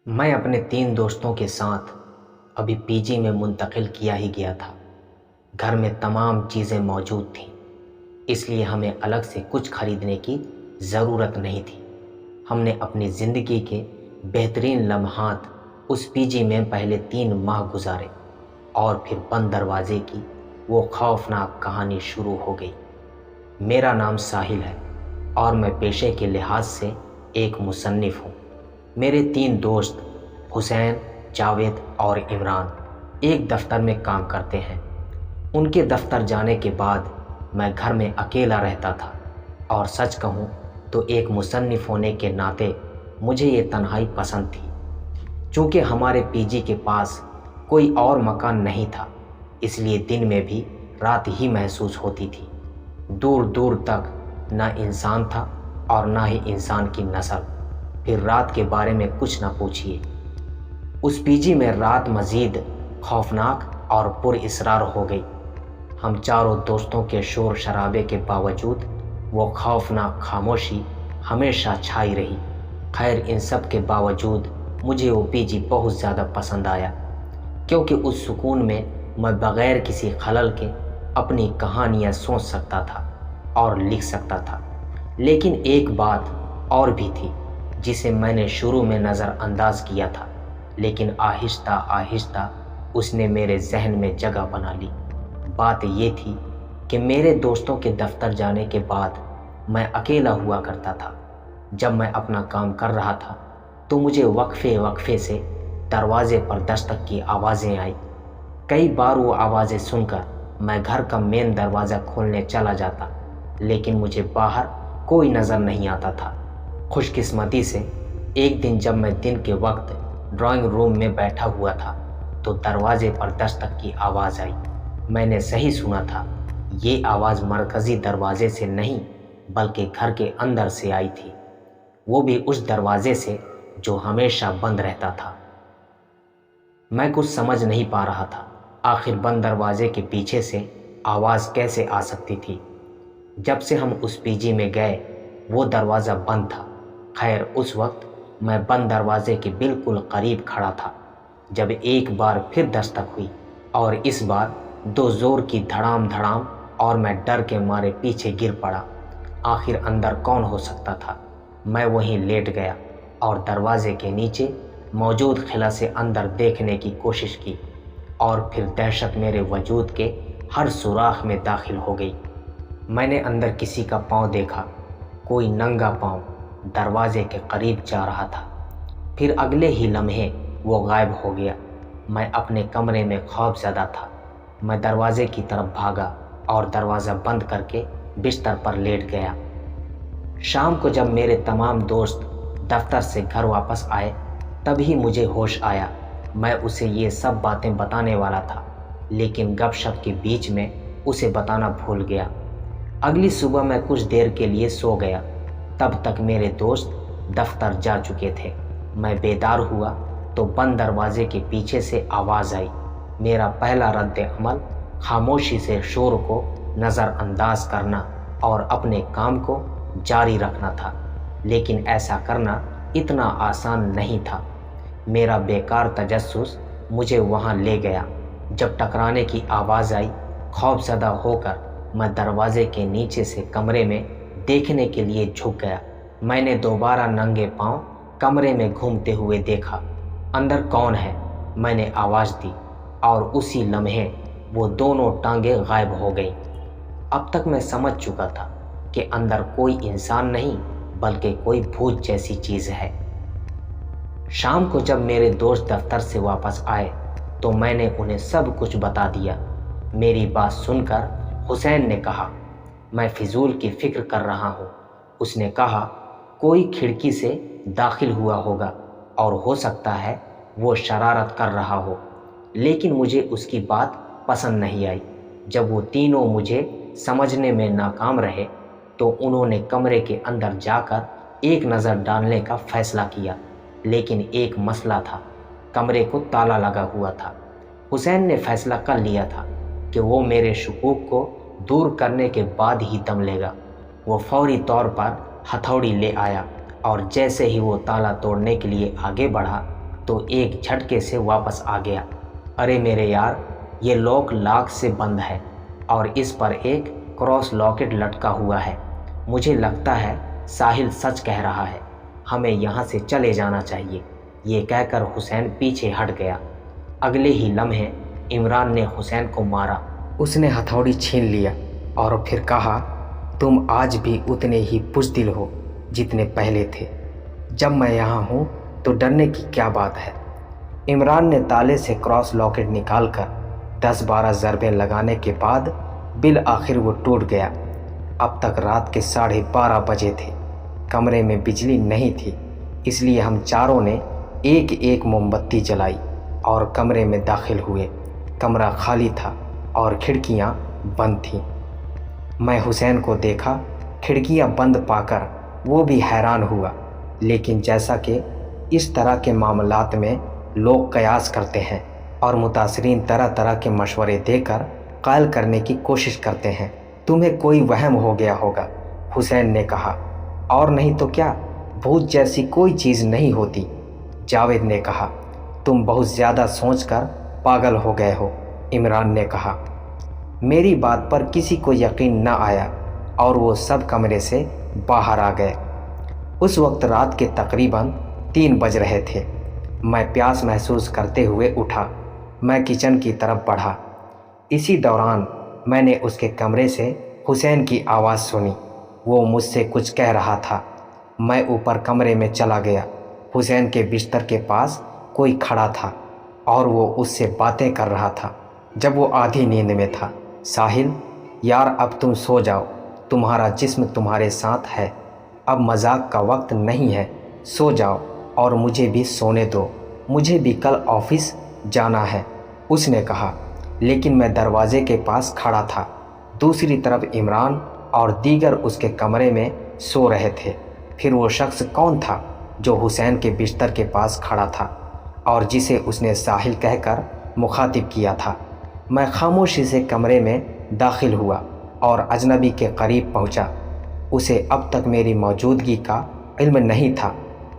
मैं अपने 3 दोस्तों के साथ अभी पीजी में मुंतकिल किया ही गया था। घर में तमाम चीज़ें मौजूद थीं, इसलिए हमें अलग से कुछ खरीदने की ज़रूरत नहीं थी। हमने अपनी ज़िंदगी के बेहतरीन लम्हात उस पीजी में पहले 3 माह गुजारे और फिर बंद दरवाज़े की वो खौफनाक कहानी शुरू हो गई। मेरा नाम साहिल है और मैं पेशे के लिहाज से एक मुसन्निफ़ हूँ। मेरे 3 दोस्त हुसैन, जावेद और इमरान एक दफ़्तर में काम करते हैं। उनके दफ़्तर जाने के बाद मैं घर में अकेला रहता था और सच कहूँ तो एक मुसन्निफ़ होने के नाते मुझे ये तन्हाई पसंद थी। चूँकि हमारे पीजी के पास कोई और मकान नहीं था, इसलिए दिन में भी रात ही महसूस होती थी। दूर दूर तक ना इंसान था और ना ही इंसान की नस्ल। फिर रात के बारे में कुछ ना पूछिए। उस पीजी में रात मज़ीद खौफनाक और पुरअसरार हो गई। हम चारों दोस्तों के शोर शराबे के बावजूद वो खौफनाक खामोशी हमेशा छाई रही। खैर, इन सब के बावजूद मुझे वो पीजी बहुत ज़्यादा पसंद आया, क्योंकि उस सुकून में मैं बग़ैर किसी खलल के अपनी कहानियाँ सोच सकता था और लिख सकता था। लेकिन एक बात और भी थी जिसे मैंने शुरू में नज़रअंदाज किया था, लेकिन आहिस्ता आहिस्ता उसने मेरे जहन में जगह बना ली। बात ये थी कि मेरे दोस्तों के दफ्तर जाने के बाद मैं अकेला हुआ करता था। जब मैं अपना काम कर रहा था तो मुझे वक्फे वक्फे से दरवाजे पर दस्तक की आवाज़ें आई। कई बार वो आवाज़ें सुनकर मैं घर का मेन दरवाज़ा खोलने चला जाता, लेकिन मुझे बाहर कोई नज़र नहीं आता था। खुशकिस्मती से एक दिन जब मैं दिन के वक्त ड्राइंग रूम में बैठा हुआ था तो दरवाजे पर दस्तक की आवाज़ आई। मैंने सही सुना था। ये आवाज़ मरकज़ी दरवाजे से नहीं बल्कि घर के अंदर से आई थी, वो भी उस दरवाजे से जो हमेशा बंद रहता था। मैं कुछ समझ नहीं पा रहा था, आखिर बंद दरवाजे के पीछे से आवाज़ कैसे आ सकती थी। जब से हम उस पीजी में गए वो दरवाज़ा बंद था। खैर, उस वक्त मैं बंद दरवाजे के बिल्कुल करीब खड़ा था जब एक बार फिर दस्तक हुई, और इस बार 2 ज़ोर की धड़ाम धड़ाम, और मैं डर के मारे पीछे गिर पड़ा। आखिर अंदर कौन हो सकता था। मैं वहीं लेट गया और दरवाजे के नीचे मौजूद खिला से अंदर देखने की कोशिश की, और फिर दहशत मेरे वजूद के हर सुराख में दाखिल हो गई। मैंने अंदर किसी का पाँव देखा, कोई नंगा पाँव दरवाजे के करीब जा रहा था। फिर अगले ही लम्हे वो गायब हो गया। मैं अपने कमरे में खौफज़दा था। मैं दरवाजे की तरफ भागा और दरवाज़ा बंद करके बिस्तर पर लेट गया। शाम को जब मेरे तमाम दोस्त दफ्तर से घर वापस आए तभी मुझे होश आया। मैं उसे ये सब बातें बताने वाला था, लेकिन गपशप के बीच में उसे बताना भूल गया। अगली सुबह मैं कुछ देर के लिए सो गया। तब तक मेरे दोस्त दफ्तर जा चुके थे। मैं बेदार हुआ तो बंद दरवाजे के पीछे से आवाज़ आई। मेरा पहला रद्द अमल खामोशी से शोर को नज़रअंदाज करना और अपने काम को जारी रखना था, लेकिन ऐसा करना इतना आसान नहीं था। मेरा बेकार तजस्सुस मुझे वहाँ ले गया। जब टकराने की आवाज़ आई, खौफज़दा होकर मैं दरवाजे के नीचे से कमरे में देखने के लिए झुक गया। मैंने दोबारा नंगे पांव कमरे में घूमते हुए देखा। अंदर कौन है, मैंने आवाज़ दी, और उसी लम्हे वो दोनों टांगें गायब हो गईं। अब तक मैं समझ चुका था कि अंदर कोई इंसान नहीं बल्कि कोई भूत जैसी चीज़ है। शाम को जब मेरे दोस्त दफ्तर से वापस आए तो मैंने उन्हें सब कुछ बता दिया। मेरी बात सुनकर हुसैन ने कहा, मैं फिजूल की फ़िक्र कर रहा हूँ। उसने कहा, कोई खिड़की से दाखिल हुआ होगा और हो सकता है वो शरारत कर रहा हो। लेकिन मुझे उसकी बात पसंद नहीं आई। जब वो तीनों मुझे समझने में नाकाम रहे तो उन्होंने कमरे के अंदर जाकर एक नज़र डालने का फ़ैसला किया। लेकिन एक मसला था, कमरे को ताला लगा हुआ था। हुसैन ने फ़ैसला कर लिया था कि वो मेरे शकूक को दूर करने के बाद ही दम लेगा। वो फौरी तौर पर हथौड़ी ले आया और जैसे ही वो ताला तोड़ने के लिए आगे बढ़ा, तो एक झटके से वापस आ गया। अरे मेरे यार, ये लॉक लाख से बंद है और इस पर एक क्रॉस लॉकेट लटका हुआ है। मुझे लगता है साहिल सच कह रहा है, हमें यहाँ से चले जाना चाहिए। ये कहकर हुसैन पीछे हट गया। अगले ही लम्हे इमरान ने हुसैन को मारा। उसने हथौड़ी छीन लिया और फिर कहा, तुम आज भी उतने ही बुज़दिल हो जितने पहले थे। जब मैं यहाँ हूँ तो डरने की क्या बात है। इमरान ने ताले से क्रॉस लॉकेट निकालकर 10-12 ज़रबे लगाने के बाद बिल आखिर वो टूट गया। अब तक रात के 12:30 बजे थे। कमरे में बिजली नहीं थी, इसलिए हम चारों ने एक एक मोमबत्ती जलाई और कमरे में दाखिल हुए। कमरा खाली था और खिड़कियां बंद थीं। मैं हुसैन को देखा। खिड़कियां बंद पाकर वो भी हैरान हुआ, लेकिन जैसा कि इस तरह के मामलात में लोग कयास करते हैं और मुतासरीन तरह तरह के मशवरे देकर कायल करने की कोशिश करते हैं। तुम्हें कोई वहम हो गया होगा, हुसैन ने कहा। और नहीं तो क्या, भूत जैसी कोई चीज़ नहीं होती, जावेद ने कहा। तुम बहुत ज़्यादा सोचकर पागल हो गए हो, इमरान ने कहा। मेरी बात पर किसी को यकीन न आया और वो सब कमरे से बाहर आ गए। उस वक्त रात के तकरीबन 3 बज रहे थे। मैं प्यास महसूस करते हुए उठा। मैं किचन की तरफ बढ़ा। इसी दौरान मैंने उसके कमरे से हुसैन की आवाज़ सुनी। वो मुझसे कुछ कह रहा था। मैं ऊपर कमरे में चला गया। हुसैन के बिस्तर के पास कोई खड़ा था और वो उससे बातें कर रहा था। जब वो आधी नींद में था, साहिल यार अब तुम सो जाओ, तुम्हारा जिस्म तुम्हारे साथ है, अब मजाक का वक्त नहीं है, सो जाओ और मुझे भी सोने दो, मुझे भी कल ऑफिस जाना है, उसने कहा। लेकिन मैं दरवाजे के पास खड़ा था। दूसरी तरफ इमरान और दीगर उसके कमरे में सो रहे थे। फिर वो शख्स कौन था जो हुसैन के बिस्तर के पास खड़ा था और जिसे उसने साहिल कहकर मुखातिब किया था? मैं खामोशी से कमरे में दाखिल हुआ और अजनबी के करीब पहुंचा। उसे अब तक मेरी मौजूदगी का इल्म नहीं था।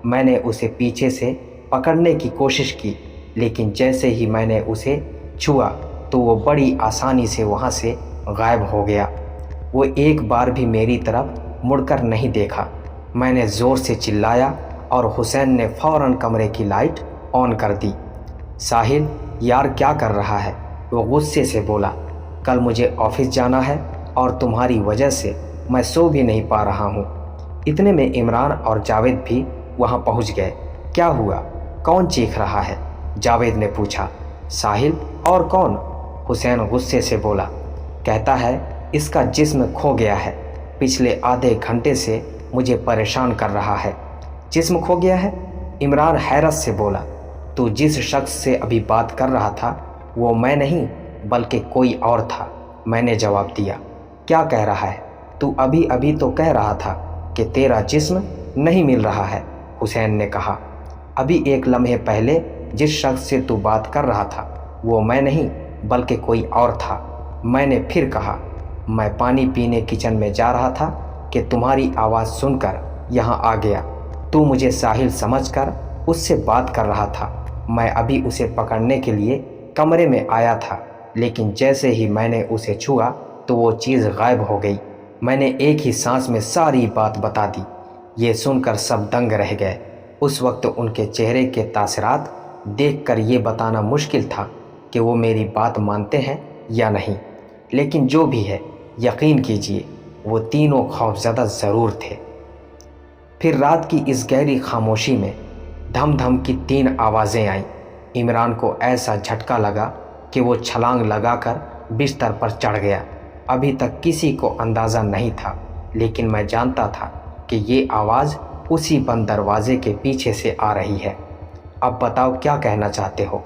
मैंने उसे पीछे से पकड़ने की कोशिश की, लेकिन जैसे ही मैंने उसे छुआ तो वो बड़ी आसानी से वहाँ से गायब हो गया। वो एक बार भी मेरी तरफ मुड़कर नहीं देखा। मैंने ज़ोर से चिल्लाया और हुसैन ने फ़ौरन कमरे की लाइट ऑन कर दी। साहिल यार क्या कर रहा है? वो गुस्से से बोला। कल मुझे ऑफिस जाना है और तुम्हारी वजह से मैं सो भी नहीं पा रहा हूँ। इतने में इमरान और जावेद भी वहाँ पहुँच गए। क्या हुआ? कौन चीख रहा है? जावेद ने पूछा। साहिल और कौन? हुसैन गुस्से से बोला। कहता है इसका जिस्म खो गया है, पिछले आधे घंटे से मुझे परेशान कर रहा है। जिस्म खो गया है? इमरान हैरत से बोला। तू जिस शख्स से अभी बात कर रहा था वो मैं नहीं बल्कि कोई और था, मैंने जवाब दिया। क्या कह रहा है? तू अभी अभी तो कह रहा था कि तेरा जिस्म नहीं मिल रहा है, हुसैन ने कहा। अभी एक लम्हे पहले जिस शख्स से तू बात कर रहा था वो मैं नहीं बल्कि कोई और था, मैंने फिर कहा। मैं पानी पीने किचन में जा रहा था कि तुम्हारी आवाज़ सुनकर यहाँ आ गया। तू मुझे साहिल समझकर उससे बात कर रहा था। मैं अभी उसे पकड़ने के लिए कमरे में आया था, लेकिन जैसे ही मैंने उसे छुआ तो वो चीज़ गायब हो गई। मैंने एक ही सांस में सारी बात बता दी। ये सुनकर सब दंग रह गए। उस वक्त उनके चेहरे के तासरात देखकर ये बताना मुश्किल था कि वो मेरी बात मानते हैं या नहीं, लेकिन जो भी है यकीन कीजिए वो तीनों खौफज़दा ज़रूर थे। फिर रात की इस गहरी खामोशी में धम धम की 3 आवाज़ें आईं। इमरान को ऐसा झटका लगा कि वो छलांग लगाकर बिस्तर पर चढ़ गया। अभी तक किसी को अंदाज़ा नहीं था, लेकिन मैं जानता था कि ये आवाज़ उसी बंद दरवाजे के पीछे से आ रही है। अब बताओ क्या कहना चाहते हो?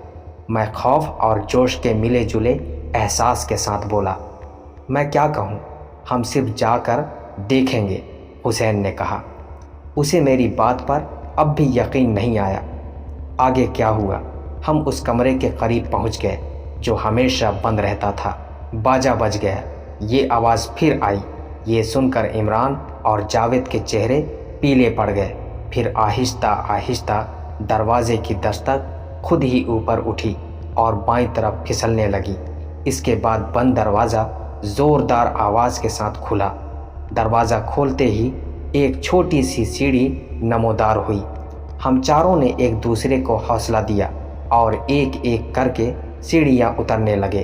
मैं खौफ और जोश के मिले जुले एहसास के साथ बोला। मैं क्या कहूँ, हम सिर्फ जाकर देखेंगे, हुसैन ने कहा। उसे मेरी बात पर अब भी यकीन नहीं आया। आगे क्या हुआ? हम उस कमरे के करीब पहुँच गए जो हमेशा बंद रहता था। बाजा बज गया। ये आवाज़ फिर आई। ये सुनकर इमरान और जावेद के चेहरे पीले पड़ गए। फिर आहिस्ता आहिस्ता دروازے کی دستک خود ہی اوپر اٹھی اور بائیں طرف پھسلنے لگی۔ اس کے بعد بند دروازہ زوردار آواز کے ساتھ کھلا۔ دروازہ کھولتے ہی ایک چھوٹی سی سیڑھی نمودار ہوئی۔ ہم چاروں نے ایک دوسرے کو حوصلہ دیا اور ایک ایک کر کے سیڑھیاں اترنے لگے۔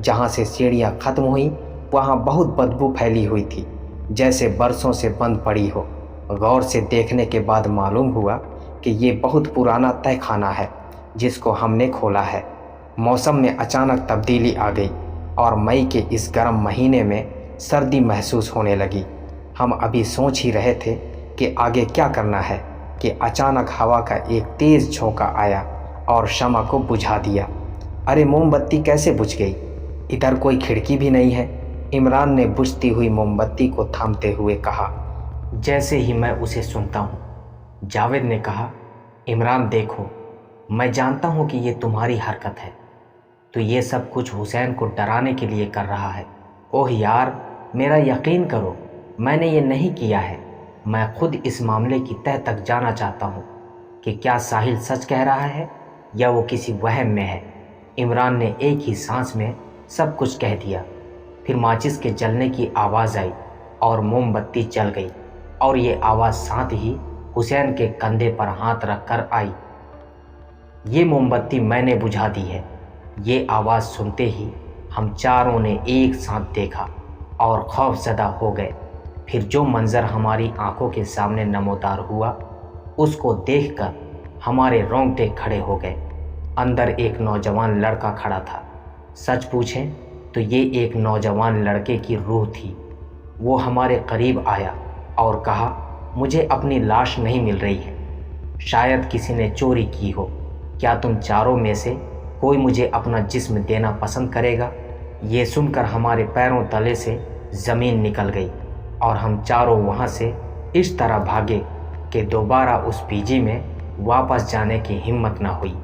جہاں سے سیڑھیاں ختم ہوئیں وہاں بہت بدبو پھیلی ہوئی تھی، جیسے برسوں سے بند پڑی ہو۔ غور سے دیکھنے کے بعد معلوم ہوا کہ یہ بہت پرانا تہہ خانہ ہے جس کو ہم نے کھولا ہے۔ موسم میں اچانک تبدیلی آ گئی اور مئی کے اس گرم مہینے میں سردی محسوس ہونے لگی۔ ہم ابھی سوچ ہی رہے تھے کہ آگے کیا کرنا ہے کہ اچانک ہوا کا ایک تیز جھونکا آیا اور شمع کو بجھا دیا۔ ارے موم بتی کیسے بجھ گئی؟ ادھر کوئی کھڑکی بھی نہیں ہے، عمران نے بجھتی ہوئی موم بتی کو تھامتے ہوئے کہا۔ جیسے ہی میں اسے سنتا ہوں، جاوید نے کہا، عمران دیکھو، میں جانتا ہوں کہ یہ تمہاری حرکت ہے، تو یہ سب کچھ حسین کو ڈرانے کے لیے کر رہا ہے۔ اوہ یار، میرا یقین کرو، میں نے یہ نہیں کیا ہے۔ میں خود اس معاملے کی تہہ تک جانا چاہتا ہوں کہ کیا ساحل سچ کہہ رہا ہے یا وہ کسی وہم میں ہے۔ عمران نے ایک ہی سانس میں سب کچھ کہہ دیا۔ پھر ماچس کے جلنے کی آواز آئی اور موم بتی جل گئی، اور یہ آواز ساتھ ہی حسین کے کندھے پر ہاتھ رکھ کر آئی۔ یہ موم بتی میں نے بجھا دی ہے۔ یہ آواز سنتے ہی ہم چاروں نے ایک ساتھ دیکھا اور خوف زدہ ہو گئے۔ پھر جو منظر ہماری آنکھوں کے سامنے نمودار ہوا، اس کو دیکھ کر ہمارے رونگٹے کھڑے ہو گئے۔ اندر ایک نوجوان لڑکا کھڑا تھا۔ سچ پوچھیں تو یہ ایک نوجوان لڑکے کی روح تھی۔ وہ ہمارے قریب آیا اور کہا، مجھے اپنی لاش نہیں مل رہی ہے، شاید کسی نے چوری کی ہو۔ کیا تم چاروں میں سے کوئی مجھے اپنا جسم دینا پسند کرے گا؟ یہ سن کر ہمارے پیروں تلے سے زمین نکل گئی اور ہم چاروں وہاں سے اس طرح بھاگے کہ دوبارہ اس پی جی میں واپس جانے کی ہمت نہ ہوئی۔